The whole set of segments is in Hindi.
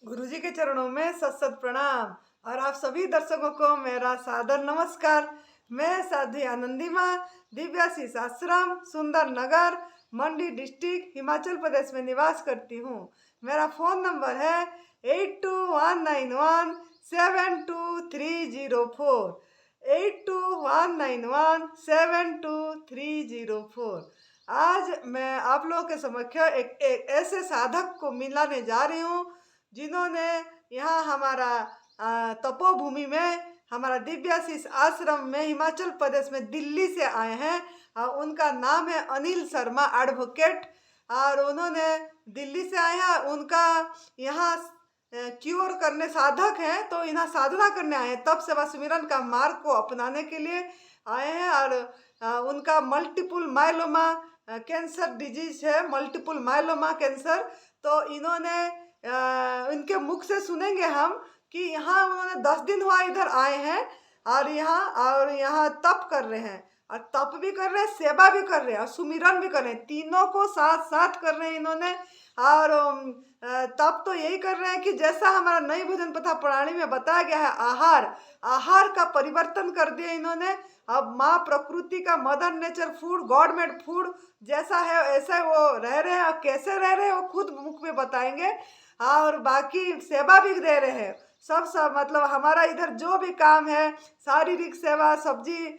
गुरुजी के चरणों में सत सत प्रणाम। और आप सभी दर्शकों को मेरा सादर नमस्कार। मैं साध्वी आनंदी माँ दिव्याशीष आश्रम सुंदर नगर मंडी डिस्ट्रिक्ट हिमाचल प्रदेश में निवास करती हूँ। मेरा फ़ोन नंबर है 8219172304 8219172304। आज मैं आप लोगों के समक्ष एक ऐसे साधक को मिलाने जा रही हूँ जिन्होंने यहाँ हमारा तपोभूमि में हमारा दिव्याशीष आश्रम में हिमाचल प्रदेश में दिल्ली से आए हैं। उनका नाम है अनिल शर्मा एडवोकेट और उन्होंने दिल्ली से आए हैं। उनका यहाँ क्योर करने साधक हैं तो यहाँ साधना करने आए हैं, तब सेवा सुमिरन का मार्ग को अपनाने के लिए आए हैं। और उनका मल्टीपल माइलोमा कैंसर डिजीज है, मल्टीपल माइलोमा कैंसर। तो इन्होंने इनके मुख से सुनेंगे हम कि यहाँ उन्होंने 10 दिन हुआ इधर आए हैं और यहाँ तप कर रहे हैं और तप भी कर रहे हैं, सेवा भी कर रहे हैं और सुमिरन भी कर रहे हैं। तीनों को साथ साथ कर रहे हैं इन्होंने। और तप तो यही कर रहे हैं कि जैसा हमारा नई भोजन प्रथा प्रणाली में बताया गया है, आहार का परिवर्तन कर दिया इन्होंने। अब माँ प्रकृति का mother nature food God made food जैसा है ऐसा वो रह रहे हैं। और कैसे रह रहे हैं वो खुद मुख में बताएंगे। और बाकी सेवा भी दे रहे हैं। सब मतलब हमारा इधर जो भी काम है, शारीरिक सेवा, सब्जी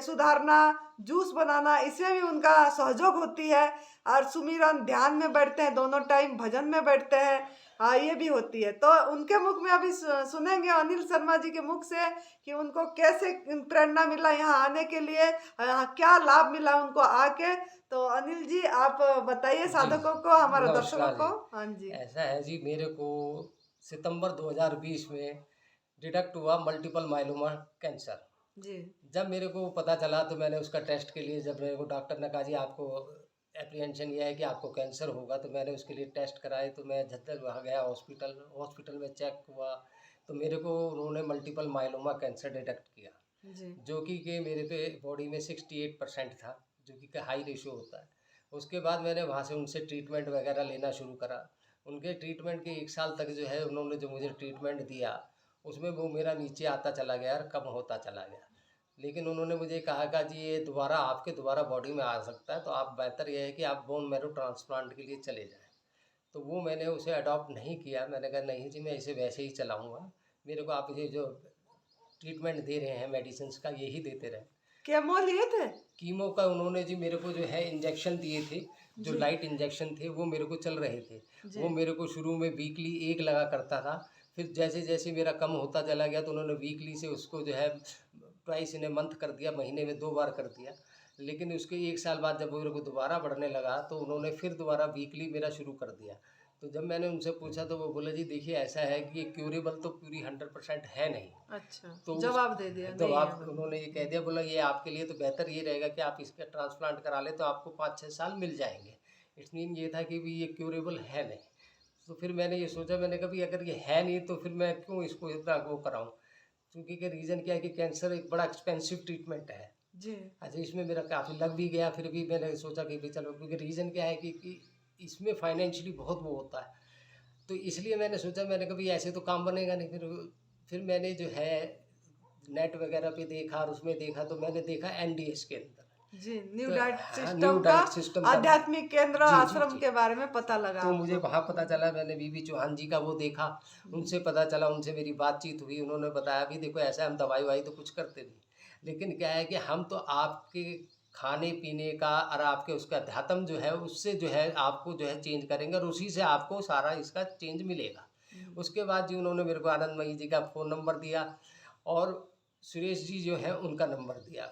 सुधारना, जूस बनाना, इसमें भी उनका सहयोग होती है। और सुमिरन ध्यान में बैठते हैं, दोनों टाइम भजन में बैठते हैं, ये भी होती है। तो उनके मुख में अभी सुनेंगे अनिल शर्मा जी के मुख से कि उनको कैसे प्रेरणा मिला यहाँ आने के लिए, यहाँ क्या लाभ मिला उनको आके। तो अनिल जी आप बताइए साधकों को, हमारे दर्शकों को। हाँ जी। ऐसा है जी, मेरे को सितंबर 2020 में डिटेक्ट हुआ मल्टीपल माइलोमा कैंसर जी जब मेरे को पता चला तो मैंने उसका टेस्ट के लिए, जब मेरे को डॉक्टर ने कहा जी आपको एप्रीहेंशन ये है कि आपको कैंसर होगा, तो मैंने उसके लिए टेस्ट कराए। तो मैं झज्जर वहाँ गया, हॉस्पिटल में चेक हुआ तो मेरे को उन्होंने मल्टीपल माइलोमा कैंसर डिटेक्ट किया, जी जो कि मेरे पे बॉडी में 68% था, जो कि हाई रेशो होता है। उसके बाद मैंने वहाँ से उनसे ट्रीटमेंट वगैरह लेना शुरू करा। उनके ट्रीटमेंट के 1 साल तक जो है उन्होंने जो मुझे ट्रीटमेंट दिया उसमें वो मेरा नीचे आता चला गया और कम होता चला गया। लेकिन उन्होंने मुझे कहा जी ये दोबारा बॉडी में आ सकता है, तो आप बेहतर ये है कि आप बोन मैरो ट्रांसप्लांट के लिए चले जाएँ। तो वो मैंने उसे अडॉप्ट नहीं किया। मैंने कहा नहीं जी, मैं इसे वैसे ही चलाऊँगा। मेरे को आप ये जो ट्रीटमेंट दे रहे हैं मेडिसिन्स का, यही देते रहें। केमो लिए थे? कीमो का उन्होंने जी मेरे को जो है इंजेक्शन दिए थे, जो जी लाइट इंजेक्शन थे वो मेरे को चल रहे थे। जी वो मेरे को शुरू में वीकली 1 लगा करता था। फिर जैसे जैसे मेरा कम होता चला गया तो उन्होंने वीकली से उसको जो है ट्वाइस इन ए मंथ कर दिया, महीने में 2 बार कर दिया। लेकिन उसके 1 साल बाद जब मेरे को दोबारा बढ़ने लगा तो उन्होंने फिर दोबारा वीकली मेरा शुरू कर दिया। तो जब मैंने उनसे पूछा तो वो बोले जी देखिए ऐसा है कि ये क्यूरेबल तो पूरी 100% है नहीं। अच्छा, तो जवाब दे दिया तो नहीं है आप बोले। उन्होंने ये कह दिया, बोला ये आपके लिए तो बेहतर ये रहेगा कि आप इसका ट्रांसप्लांट करा लें तो आपको 5-6 साल मिल जाएंगे। इट्स मीन ये था कि भी ये क्यूरेबल है नहीं। तो फिर मैंने ये सोचा, मैंने कहा भी अगर ये है नहीं तो फिर मैं क्यों इसको इतना वो कराऊं, क्योंकि के रीज़न क्या है कि कैंसर एक बड़ा एक्सपेंसिव ट्रीटमेंट है। जी अच्छा, इसमें मेरा काफ़ी लग भी गया, फिर भी मैंने सोचा कि भी चलो, क्योंकि रीज़न क्या है कि इसमें फाइनेंशियली बहुत वो होता है। तो इसलिए मैंने सोचा, मैंने कहा भी ऐसे तो काम बनेगा नहीं। फिर मैंने जो है नेट वगैरह पे देखा और उसमें देखा तो मैंने देखा एनडीएस के अंदर। जी न्यू तो डाइट हाँ, न्यू सिस्टम का, डाइट सिस्टम का। आध्यात्मिक केंद्र जी जी आश्रम जी। के बारे में पता लगा तो मुझे आपको। वहाँ पता चला, मैंने बीबी चौहान जी का वो देखा, उनसे पता चला, उनसे मेरी बातचीत हुई। उन्होंने बताया भी देखो ऐसा, हम दवाई वाई तो कुछ करते नहीं, लेकिन क्या है कि हम तो आपके खाने पीने का और आपके उसका अध्यात्म जो है उससे जो है आपको जो है चेंज करेंगे और उसी से आपको सारा इसका चेंज मिलेगा। उसके बाद जी उन्होंने मेरे को आनंदमयी जी का फ़ोन नंबर दिया और सुरेश जी जो है उनका नंबर दिया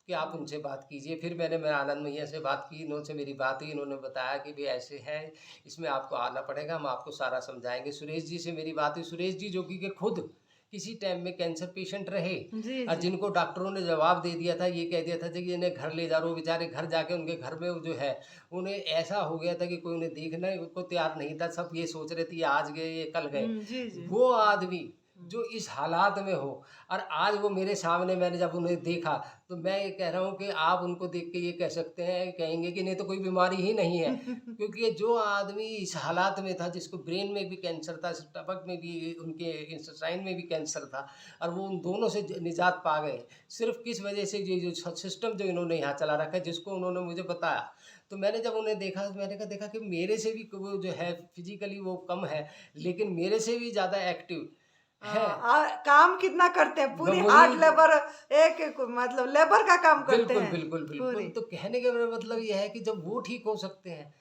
कि आप उनसे बात कीजिए। फिर मैं आनंद मैया से बात की, इन्होंने मेरी बात हुई। इन्होंने बताया कि भाई ऐसे है, इसमें आपको आना पड़ेगा, हम आपको सारा समझाएंगे। सुरेश जी से मेरी बात हुई। सुरेश जी जो कि खुद किसी टाइम में कैंसर पेशेंट रहे जी और जी जिनको डॉक्टरों ने जवाब दे दिया था, ये कह दिया था कि इन्हें घर ले जा रहे हो। बेचारे घर जाके उनके घर में जो है उन्हें ऐसा हो गया था कि कोई उन्हें देखने को तैयार नहीं था। सब ये सोच रहे थे ये आज गए ये कल गए। जी जी वो आदमी जो इस हालात में हो, और आज वो मेरे सामने, मैंने जब उन्हें देखा तो मैं ये कह रहा हूँ कि आप उनको देख के ये कह सकते हैं, कहेंगे कि नहीं तो कोई बीमारी ही नहीं है। क्योंकि जो आदमी इस हालात में था, जिसको ब्रेन में भी कैंसर था, स्टमक में भी, उनके इंटेस्टाइन में भी कैंसर था, और वो उन दोनों से निजात पा गए सिर्फ किस वजह से, ये जो सिस्टम जो इन्होंने यहाँ चला रखा है, जिसको उन्होंने मुझे बताया। तो मैंने जब उन्हें देखा तो मैंने कहा, देखा कि मेरे से भी वो जो है फिजिकली वो कम है, लेकिन मेरे से भी ज़्यादा एक्टिव है। काम कितना करते हैं, पूरी वही हार्ड लेबर, एक मतलब लेबर का काम करते बिल्कुल हैं बिल्कुल बिल्कुल। पूरी। तो कहने का मेरा मतलब ये है कि जब वो ठीक हो सकते हैं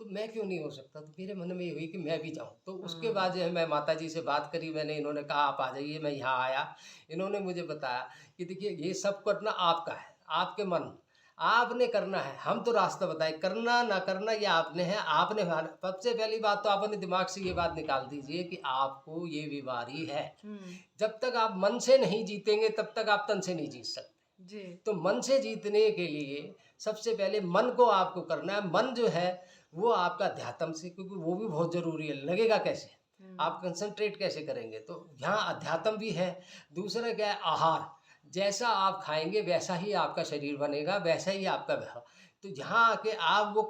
तो मैं क्यों नहीं हो सकता। तो मेरे मन में ये हुई कि मैं भी जाऊं। तो उसके बाद जो है मैं माता जी से बात करी, मैंने, इन्होंने कहा आप आ जाइए। मैं यहाँ आया, इन्होंने मुझे बताया कि देखिए ये सब करना आपका है, आपके मन, आपने करना है। हम तो रास्ता बताए, करना ना करना ये आपने है। आपने सबसे पहली बात तो आप अपने दिमाग से ये बात निकाल दीजिए कि आपको ये बीमारी है। जब तक आप मन से नहीं जीतेंगे तब तक आप तन से नहीं जीत सकते। जी। तो मन से जीतने के लिए सबसे पहले मन को आपको करना है। मन जो है वो आपका अध्यात्म से, क्योंकि वो भी बहुत जरूरी है। लगेगा कैसे, आप कंसंट्रेट कैसे करेंगे। तो यहाँ अध्यात्म भी है। दूसरा क्या है, आहार। जैसा आप खाएंगे वैसा ही आपका शरीर बनेगा, वैसा ही आपका तो यहाँ आके आप वो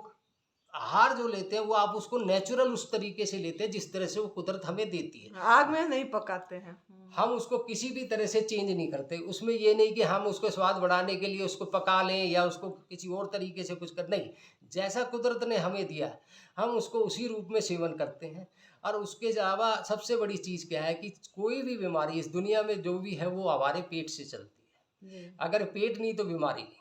आहार जो लेते हैं वो आप उसको नेचुरल उस तरीके से लेते हैं जिस तरह से वो कुदरत हमें देती है। आग में नहीं पकाते हैं। हम उसको किसी भी तरह से चेंज नहीं करते। उसमें ये नहीं कि हम उसको स्वाद बढ़ाने के लिए उसको पका लें या उसको किसी और तरीके से कुछ कर, नहीं। जैसा कुदरत ने हमें दिया है हम उसको उसी रूप में सेवन करते हैं। और उसके अलावा सबसे बड़ी चीज़ क्या है कि कोई भी बीमारी इस दुनिया में जो भी है वो हमारे पेट से चलती है। अगर पेट नहीं तो बीमारी नहीं।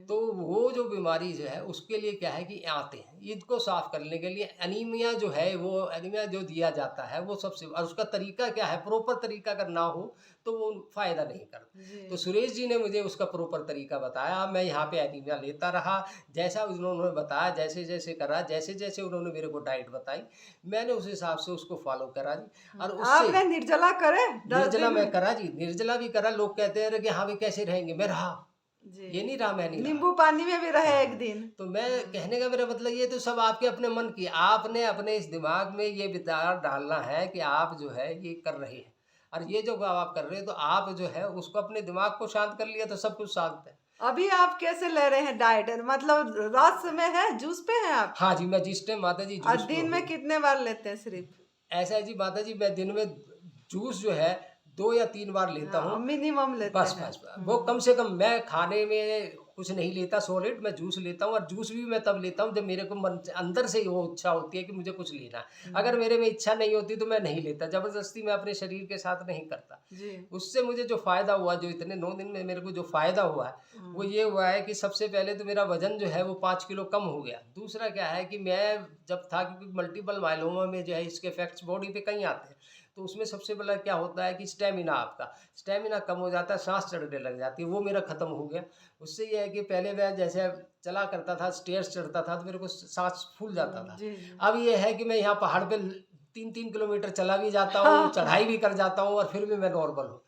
तो वो जो बीमारी जो है उसके लिए क्या है कि आते हैं, इनको साफ करने के लिए एनीमिया जो है, वो एनीमिया जो दिया जाता है वो सबसे, और उसका तरीका क्या है, प्रॉपर तरीका अगर ना हो तो वो फ़ायदा नहीं करता। तो सुरेश जी ने मुझे उसका प्रॉपर तरीका बताया। मैं यहाँ पे एनीमिया लेता रहा, जैसा उन्होंने बताया, जैसे जैसे करा, जैसे जैसे उन्होंने मेरे को डाइट बताई, मैंने उस हिसाब से उसको फॉलो करा जी। और उससे आपने निर्जला करे, 10 निर्जला दिन मैं करा जी, निर्जला भी करा। लोग कहते हैं कि हाँ भाई कैसे रहेंगे, मैं रहा। जी। ये नहीं रहा, मैं नहीं रहा। नींबू पानी में भी रहे एक दिन। तो मैं कहने का मेरा मतलब ये तो सब आपके अपने मन की, आपने अपने इस दिमाग में ये विचार डालना है कि आप जो है ये कर रहे हैं, और ये जो आप कर रहे हैं तो आप जो है उसको अपने दिमाग को शांत कर लिया तो सब कुछ शांत है। अभी आप कैसे ले रहे हैं डाइट, मतलब रस में है, जूस पे हैं आप? हाँ जी, मैं जिस टाइम माता जी और जूस दिन में कितने बार लेते हैं सिर्फ? ऐसा है जी माता जी, मैं दिन में जूस जो है 2 या 3 बार लेता हूँ। मिनिमम लेते बस हैं। बस वो कम से कम, मैं खाने में कुछ नहीं लेता सॉलिड, मैं जूस लेता हूँ। और जूस भी मैं तब लेता हूँ जब मेरे को मन अंदर से वो इच्छा होती है कि मुझे कुछ लेना है। अगर मेरे में इच्छा नहीं होती तो मैं नहीं लेता, जबरदस्ती मैं अपने शरीर के साथ नहीं करता। जी। उससे मुझे जो फायदा हुआ, जो इतने 9 दिन में मेरे को जो फायदा हुआ है वो ये हुआ है कि सबसे पहले तो मेरा वजन जो है वो 5 किलो कम हो गया। दूसरा क्या है कि मैं जब था, क्योंकि मल्टीपल माइलोमा में जो है इसके इफेक्ट्स बॉडी पे कहीं आते हैं, तो उसमें सबसे बड़ा क्या होता है कि स्टेमिना, आपका स्टेमिना कम हो जाता है, सांस चढ़ने लग जाती है, वो मेरा ख़त्म हो गया। उससे ये है कि पहले मैं जैसे चला करता था, स्टेयर्स चढ़ता था तो मेरे को सांस फूल जाता था। जी। अब ये है कि मैं यहाँ पहाड़ पे 3-3 किलोमीटर चला भी जाता हूँ, चढ़ाई भी कर जाता हूँ, और फिर भी मैं नॉर्मल हूँ।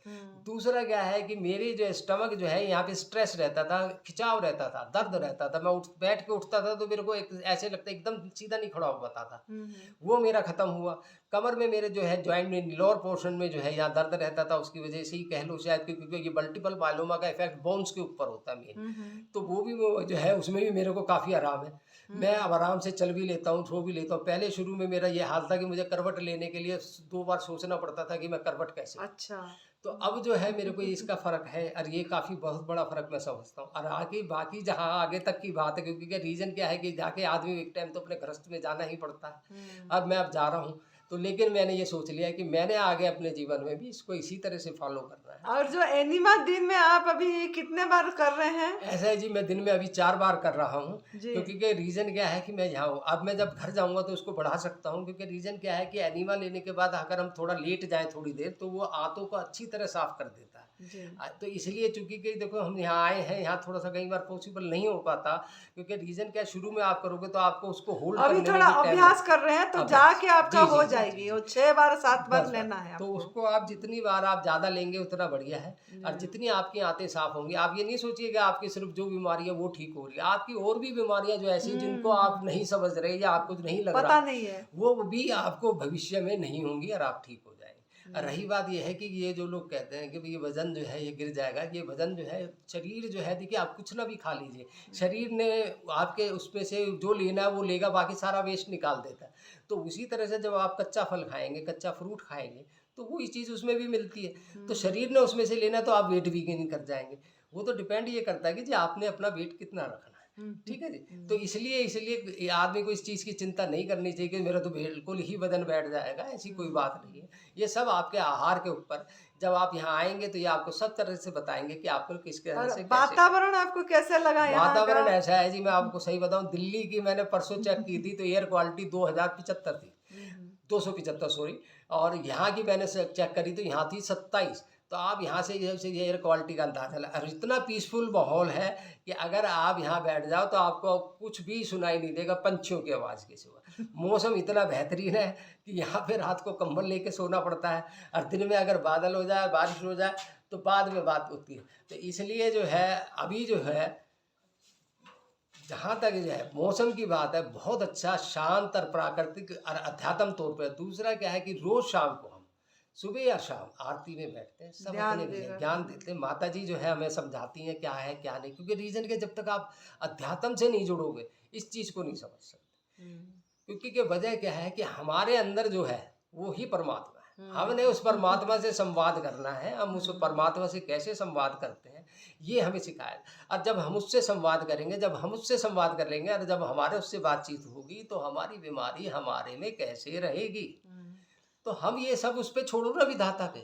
दूसरा क्या है कि मेरी जो स्टमक जो है यहाँ पे स्ट्रेस रहता था, खिंचाव रहता था, दर्द रहता था। मैं बैठ के उठता था तो मेरे को एक ऐसे लगता एकदम सीधा नहीं खड़ा हो पाता था, वो मेरा ख़त्म हुआ। कमर में मेरे जो है जॉइंट में लोअर पोर्शन में जो है यहाँ दर्द रहता था, उसकी वजह से ही कह लो शायद, क्योंकि ये मल्टीपल माइलोमा का इफेक्ट बोन्स के ऊपर होता है मेन। तो वो भी जो है उसमें भी मेरे को काफ़ी आराम है। मैं अब आराम से चल भी लेता हूँ, सो भी लेता हूँ। पहले शुरू में मेरा ये हाल था कि मुझे करवट लेने के लिए 2 बार सोचना पड़ता था कि मैं करवट कैसे। अच्छा। तो अब जो है मेरे को इसका फ़र्क है, और ये काफ़ी बहुत बड़ा फ़र्क मैं समझता हूँ। और आगे बाकी जहाँ आगे तक की बात है, क्योंकि रीज़न क्या है कि जाके आदमी एक टाइम तो अपने गृहस्थ में जाना ही पड़ता है। अब मैं जा रहा हूँ तो, लेकिन मैंने ये सोच लिया कि मैंने आगे अपने जीवन में भी इसको इसी तरह से फॉलो करना है। और जो एनिमा दिन में आप अभी कितने बार कर रहे हैं? ऐसा है जी, मैं दिन में अभी 4 बार कर रहा हूँ। जी। क्योंकि रीज़न क्या है कि मैं यहाँ हूँ। अब मैं जब घर जाऊँगा तो उसको बढ़ा सकता हूँ, क्योंकि रीज़न क्या है कि एनिमा लेने के बाद अगर हम थोड़ा लेट जाएँ थोड़ी देर तो वो आंतों को अच्छी तरह साफ़ कर देता है। जी। तो इसलिए चूंकि कि देखो हम यहाँ आए हैं, यहाँ थोड़ा सा कई बार पॉसिबल नहीं हो पाता, क्योंकि रीज़न क्या है, शुरू में आप करोगे तो आपको उसको होल्ड अभी करने में थोड़ा भी टाइम अभ्यास कर रहे हैं तो जाके आपका जी, हो जी, जाएगी। जी, वो 6 बार 7 बार बस लेना है तो आपको। उसको आप जितनी बार आप ज़्यादा लेंगे उतना बढ़िया है। और जितनी आपकी आंतें साफ होंगी, आप ये नहीं सोचिएगा आपकी सिर्फ जो बीमारी है वो ठीक हो रही है, आपकी और भी बीमारियां जो ऐसी जिनको आप नहीं समझ रहे या आपको नहीं लग पता रहा, नहीं है। वो भी आपको भविष्य में नहीं होंगी और आप ठीक हो जाएंगे। रही बात ये है कि ये जो लोग कहते हैं कि भाई ये वजन जो है ये गिर जाएगा, ये वजन जो है शरीर जो है, देखिए आप कुछ ना भी खा लीजिए, शरीर ने आपके उसमें से जो लेना है वो लेगा, बाकी सारा वेस्ट निकाल देता है। तो उसी तरह से जब आप कच्चा फल खाएंगे, कच्चा फ्रूट खाएंगे, तो वही चीज़ उसमें भी मिलती है। तो शरीर ने उसमें से लेना, तो आप वेट भी गेन कर जाएंगे। वो तो डिपेंड ये करता है कि जी आपने अपना वेट कितना रखना है। ठीक है जी। तो इसलिए इसलिए ये आदमी को इस चीज़ की चिंता नहीं करनी चाहिए कि मेरा तो बिल्कुल ही वजन बैठ जाएगा, ऐसी कोई बात नहीं है। ये सब आपके आहार के ऊपर, जब आप यहाँ आएंगे तो ये आपको सब तरह से बताएंगे कि आपको किस तरह और से कैसे। वातावरण आपको कैसे लगा यहाँ का? वातावरण ऐसा है जी, मैं आपको सही बताऊं, दिल्ली की मैंने परसों चेक की थी तो एयर क्वालिटी 2075 थी, 275 सॉरी, और यहाँ की मैंने चेक करी तो यहाँ थी 27। तो आप यहाँ से ये एयर क्वालिटी का अंदाजा लगा, और इतना पीसफुल माहौल है कि अगर आप यहाँ बैठ जाओ तो आपको कुछ भी सुनाई नहीं देगा पंछियों की आवाज़ के सिवा। मौसम इतना बेहतरीन है कि यहाँ पे रात को कंबल लेके सोना पड़ता है, और दिन में अगर बादल हो जाए, बारिश हो जाए तो बाद में बात होती है। तो इसलिए जो है अभी जो है, जहाँ तक जो है मौसम की बात है, बहुत अच्छा शांत और प्राकृतिक और अध्यात्म तौर पर। दूसरा क्या है कि रोज शाम को हम सुबह या शाम आरती में बैठते हैं, सब ध्यान अपने लिए देकर। ज्ञान देते हैं। माता जी जो है हमें समझाती हैं क्या है क्या नहीं, क्योंकि रीजन के जब तक आप अध्यात्म से नहीं जुड़ोगे इस चीज़ को नहीं समझ सकते। क्योंकि के वजह क्या है कि हमारे अंदर जो है वो ही परमात्मा है। हमने उस परमात्मा से संवाद करना है। हम उस परमात्मा से कैसे संवाद करते हैं ये हमें सिखाया। और जब हम उससे संवाद करेंगे, जब हम उससे संवाद कर लेंगे और जब हमारे उससे बातचीत होगी, तो हमारी बीमारी हमारे में कैसे रहेगी। तो हम ये सब उस पर छोड़ो ना, विधाता पे,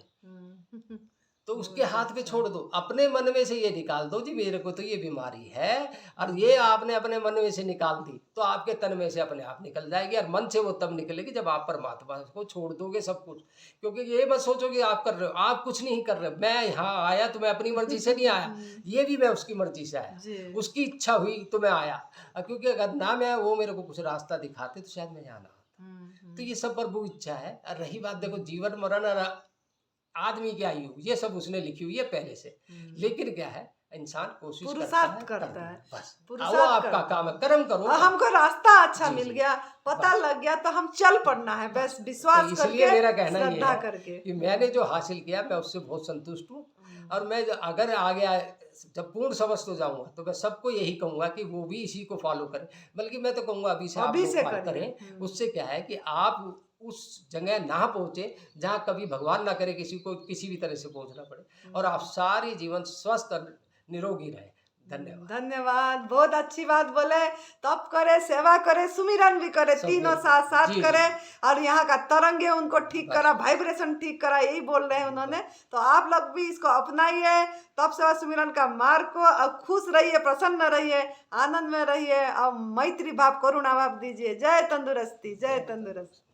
तो उसके हाथ पे छोड़ दो। अपने मन में से ये निकाल दो जी मेरे को तो ये बीमारी है, और ये आपने अपने मन में से निकाल दी तो आपके तन में से अपने आप निकल जाएगी। और मन से वो तब निकलेगी जब आप परमात्मा को छोड़ दोगे सब कुछ। क्योंकि ये मत सोचो कि आप कर रहे हो, आप कुछ नहीं कर रहे। मैं यहाँ आया तो मैं अपनी मर्जी से नहीं आया, ये भी मैं उसकी मर्जी से आया, उसकी इच्छा हुई तो मैं आया। क्योंकि अगर ना मैं वो मेरे को कुछ रास्ता दिखाते तो शायद मैं यहाँ ना आता। तो ये सब प्रभु इच्छा है। और रही बात देखो जीवन मरण और आदमी की आयु, ये सब उसने लिखी हुई है पहले से। लेकिन क्या है, इंसान कोशिश पुरुषार्थ करता करता है, बस। पुरुषार्थ वो आपका करता है। काम है, कर्म करो। हमको रास्ता अच्छा जी, मिल जी। गया, पता लग गया, तो हम चल पड़ना है बस, विश्वास तो इसलिए करके, मेरा कहना ये श्रद्धा है करके। कि मैंने जो हासिल किया मैं उससे बहुत संतुष्ट हूँ। और मैं अगर आगे जब पूर्ण समझ तो जाऊंगा तो मैं सबको यही कहूंगा कि वो भी इसी को फॉलो करें। बल्कि मैं तो कहूंगा अभी से आप लोग फॉलो करें। उससे क्या है कि आप उस जगह ना पहुंचे जहाँ कभी भगवान ना करे किसी को किसी भी तरह से पहुंचना पड़े, और आप सारी जीवन स्वस्थ और निरोगी रहे। धन्यवाद। धन्यवाद, बहुत अच्छी बात बोले। तप करे, सेवा करे, सुमिरन भी करे, सब तीनों बिल्कुल। साथ साथ जी, करे। जी। और यहाँ का तरंगे उनको ठीक बस। करा, वाइब्रेशन ठीक करा, यही बोल रहे हैं उन्होंने। तो आप लोग भी इसको अपनाइए, तप सेवा सुमिरन का मार्ग को। और खुश रहिए, प्रसन्न रहिए, आनंद में रहिए, और मैत्री भाव, करुणा भाव दीजिए। जय तंदुरुस्ती, जय तंदुरुस्ती।